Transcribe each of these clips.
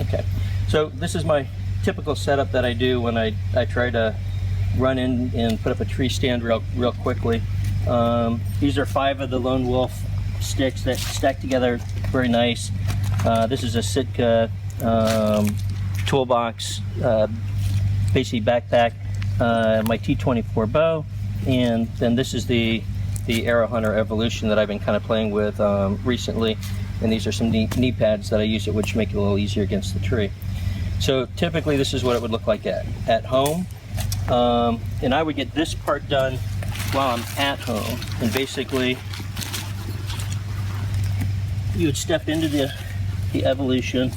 Okay, so this is my typical setup that I do when I try to run in and put up a tree stand real quickly. These are 5 of the Lone Wolf sticks that stack together very nice. This is a Sitka toolbox, basically backpack, my T24 bow, and then this is the Aero Hunter Evolution that I've been kind of playing with recently, and these are some knee pads that I use, which make it a little easier against the tree. So typically this is what it would look like at home, and I would get this part done while I'm at home, and basically you would step into the Evolution,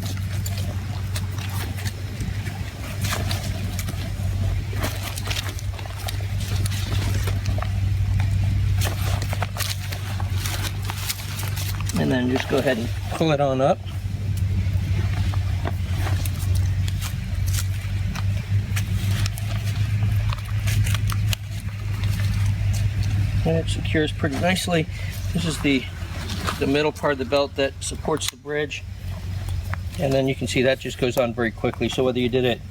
and then just go ahead and pull it on up. And it secures pretty nicely. This is the middle part of the belt that supports the bridge, and then you can see that just goes on very quickly. So whether you did it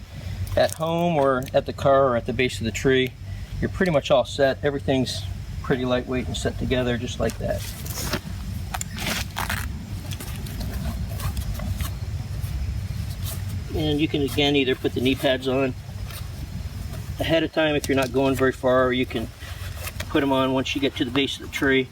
at home or at the car or at the base of the tree, you're pretty much all set. Everything's pretty lightweight and set together just like that. And you can again either put the knee pads on ahead of time if you're not going very far, or you can put them on once you get to the base of the tree.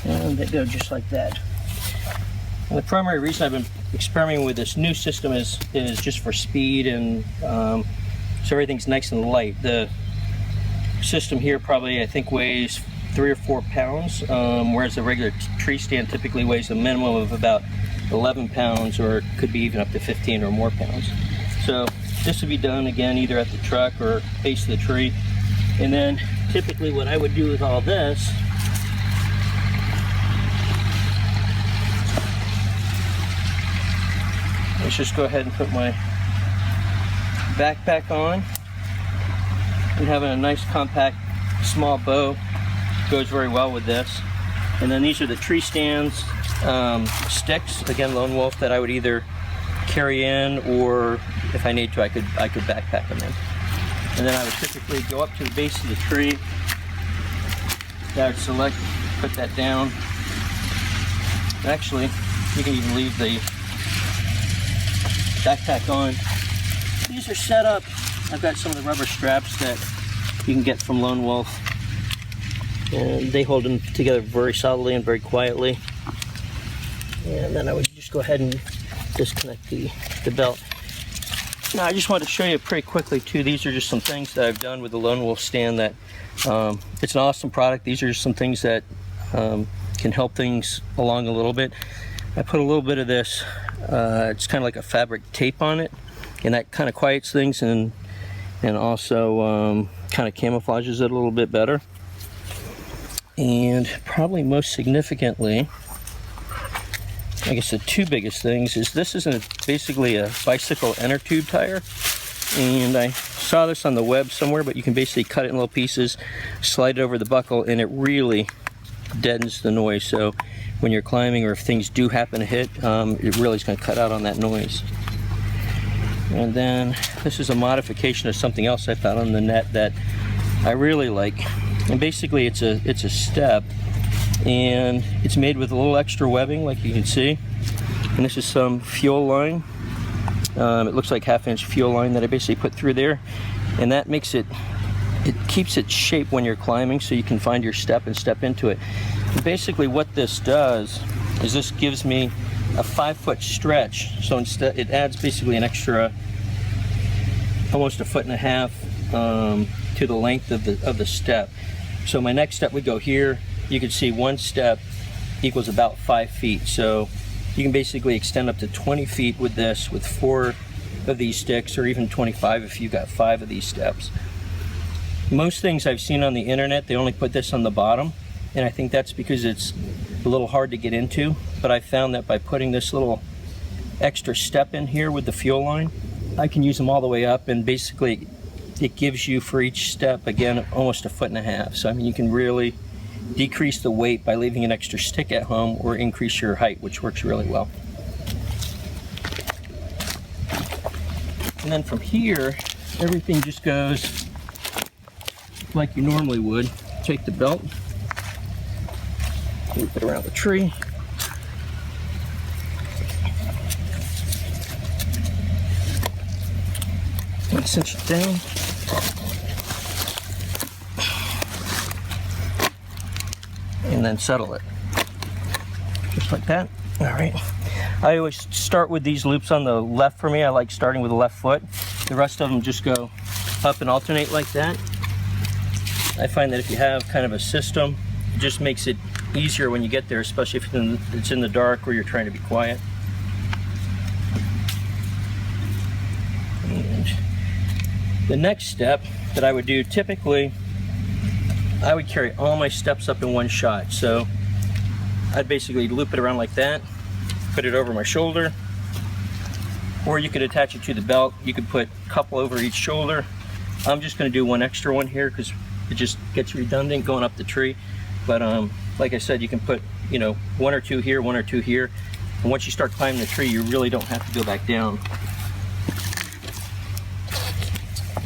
And they go just like that. And the primary reason I've been experimenting with this new system is just for speed, and so everything's nice and light. The system here probably, I think, weighs 3 or 4 pounds, whereas the regular tree stand typically weighs a minimum of about 11 pounds, or it could be even up to 15 or more pounds. So this would be done again either at the truck or base of the tree. And then typically what I would do with all this is just go ahead and put my backpack on, and having a nice compact small bow goes very well with this. And then these are the tree stands sticks, again Lone Wolf, that I would either carry in, or if I need to I could backpack them in. And then I would typically go up to the base of the tree. I would select, put that down. And actually you can even leave the backpack on. These are set up. I've got some of the rubber straps that you can get from Lone Wolf, and they hold them together very solidly and very quietly. And then I would just go ahead and disconnect the belt. Now I just wanted to show you pretty quickly too, these are just some things that I've done with the Lone Wolf stand that it's an awesome product. These are just some things that can help things along a little bit. I put a little bit of this, it's kind of like a fabric tape on it, and that kind of quiets things and also kind of camouflages it a little bit better. And probably most significantly, I guess the 2 biggest things is this is basically a bicycle inner tube tire, and I saw this on the web somewhere, but you can basically cut it in little pieces, slide it over the buckle, and it really deadens the noise. So when you're climbing, or if things do happen to hit, it really is going to cut out on that noise. And then this is a modification of something else I found on the net that I really like. And basically it's a step, and it's made with a little extra webbing, like you can see. And this is some fuel line. It looks like 1/2-inch fuel line that I basically put through there, and that makes it keeps its shape when you're climbing, so you can find your step and step into it. And basically what this does is this gives me a 5-foot stretch. So instead, it adds basically an extra almost 1.5 feet to the length of the step. So my next step would go here. You can see 1 step equals about 5 feet. So you can basically extend up to 20 feet with this, with 4 of these sticks, or even 25 if you've got 5 of these steps. Most things I've seen on the internet, they only put this on the bottom, and I think that's because it's a little hard to get into. But I found that by putting this little extra step in here with the fuel line, I can use them all the way up, and basically it gives you for each step, again, almost 1.5 feet. So I mean, you can really decrease the weight by leaving an extra stick at home, or increase your height, which works really well. And then from here, everything just goes like you normally would. Take the belt, loop it around the tree, and cinch it down. And then settle it, just like that. All right. I always start with these loops on the left for me. I like starting with the left foot. The rest of them just go up and alternate like that. I find that if you have kind of a system, it just makes it easier when you get there, especially if it's in the dark or you're trying to be quiet. And the next step that I would do, typically, I would carry all my steps up in one shot. So I'd basically loop it around like that, put it over my shoulder, or you could attach it to the belt. You could put a couple over each shoulder. I'm just going to do one extra one here because it just gets redundant going up the tree. But like I said, you can put, you know, 1 or 2 here, 1 or 2 here. And once you start climbing the tree, you really don't have to go back down.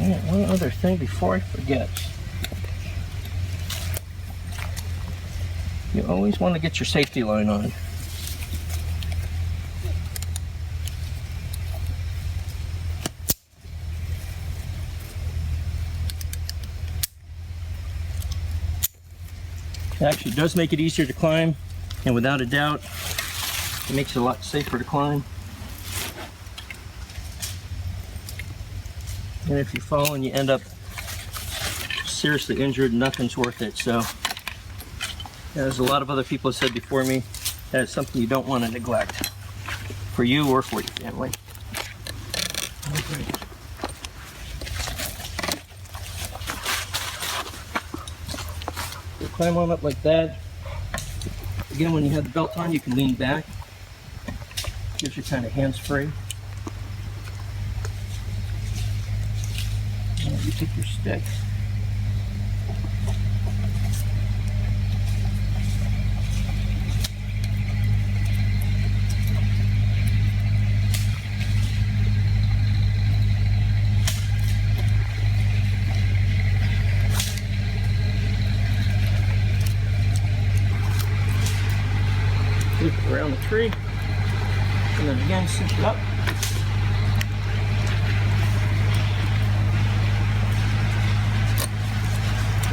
And one other thing before I forget. You always want to get your safety line on. It actually does make it easier to climb, and without a doubt, it makes it a lot safer to climb. And if you fall and you end up seriously injured, nothing's worth it. So, as a lot of other people have said before me, that is something you don't want to neglect for you or for your family. Okay. Climb on up like that. Again, when you have the belt on, you can lean back. Gives you kind of hands-free. And you take your stick. Loop it around the tree, and then again cinch it up.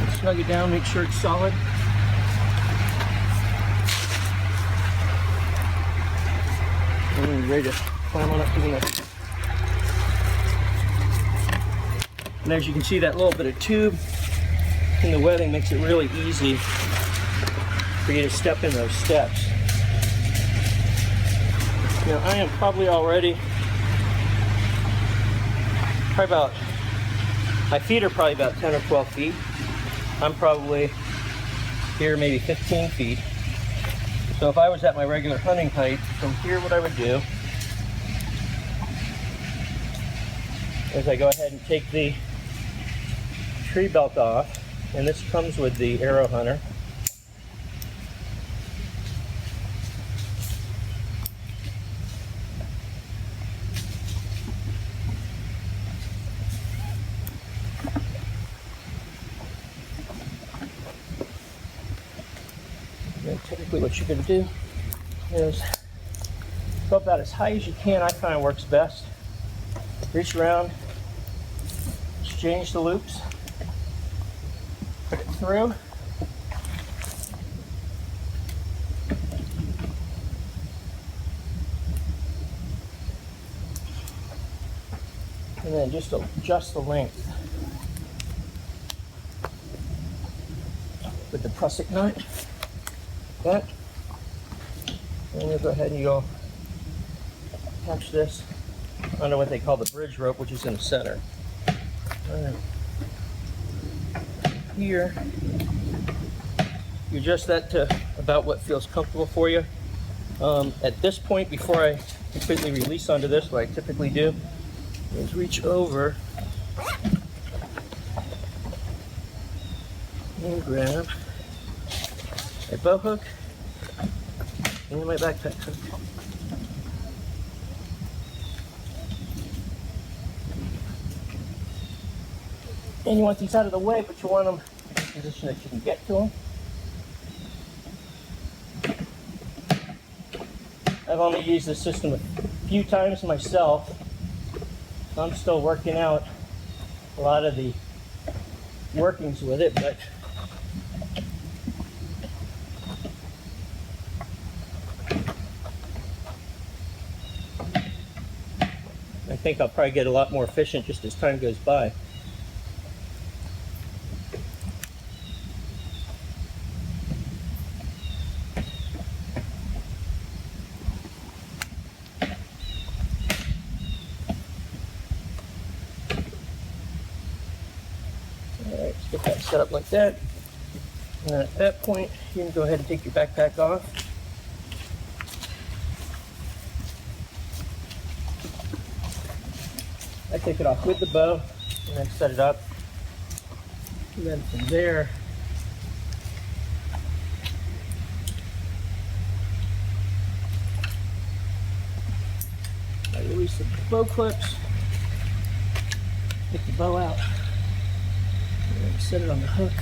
And snug it down, make sure it's solid. And then you're ready to climb on up to the next. And as you can see, that little bit of tube in the webbing makes it really easy for you to step in those steps. You know, I am probably already, my feet are probably about 10 or 12 feet. I'm probably here maybe 15 feet. So if I was at my regular hunting height, from here what I would do is I go ahead and take the tree belt off, and this comes with the Aero hunter. Typically what you're going to do is go about as high as you can. I find works best. Reach around, exchange the loops, put it through, and then just adjust the length with the prusik nut. That, and you'll go ahead and you'll attach this under what they call the bridge rope, which is in the center. Here, you adjust that to about what feels comfortable for you. At this point, before I completely release onto this, what I typically do is reach over and grab a bow hook and my backpack hook. And you want these out of the way, but you want them in a position that you can get to them. I've only used this system a few times myself. I'm still working out a lot of the workings with it, but I think I'll probably get a lot more efficient just as time goes by. Alright, just get that set up like that. And then at that point, you can go ahead and take your backpack off. I take it off with the bow and then set it up. And then from there, I release the bow clips, take the bow out, and then set it on the hook.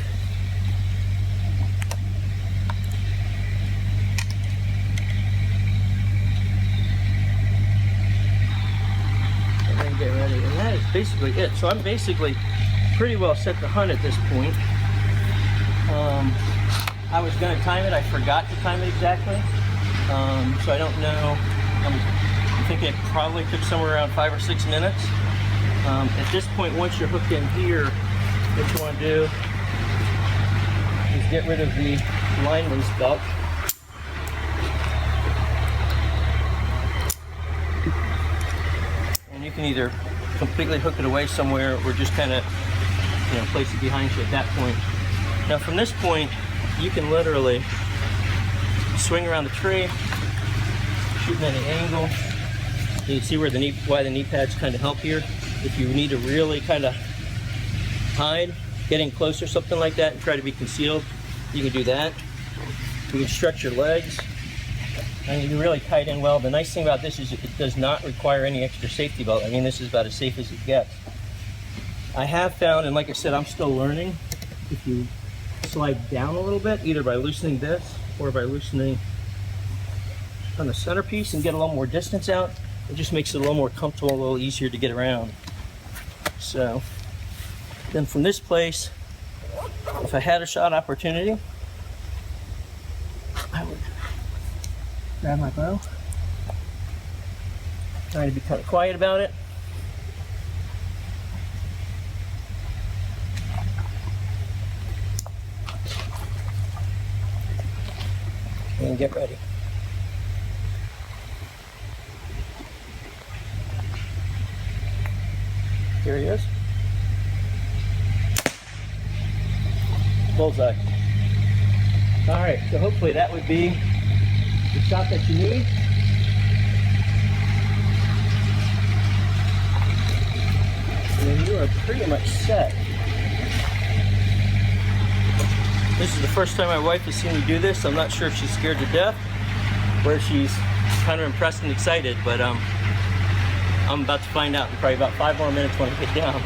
Get ready, and that is basically it. So I'm basically pretty well set to hunt at this point. I was going to time it. I forgot to time it exactly, so I don't know. I'm thinking it probably took somewhere around 5 or 6 minutes. At this point, once you're hooked in here, what you want to do is get rid of the line loose belt. You can either completely hook it away somewhere or just kind of, place it behind you at that point. Now from this point, you can literally swing around the tree, shooting at an angle. You can see where why the knee pads kind of help here. If you need to really kind of hide, getting close or something like that and try to be concealed, you can do that. You can stretch your legs. And you can really tie it in well. The nice thing about this is it does not require any extra safety belt. I mean, this is about as safe as it gets. I have found, and like I said, I'm still learning, if you slide down a little bit, either by loosening this or by loosening on the centerpiece and get a little more distance out, it just makes it a little more comfortable, a little easier to get around. So, then from this place, if I had a shot opportunity, I would grab my bow, trying to be kind of quiet about it. And get ready. Here he is. Bullseye. All right, so hopefully that would be the shot that you need. And then you are pretty much set. This is the first time my wife has seen me do this. I'm not sure if she's scared to death or if she's kind of impressed and excited, but I'm about to find out in probably about 5 more minutes when I get down.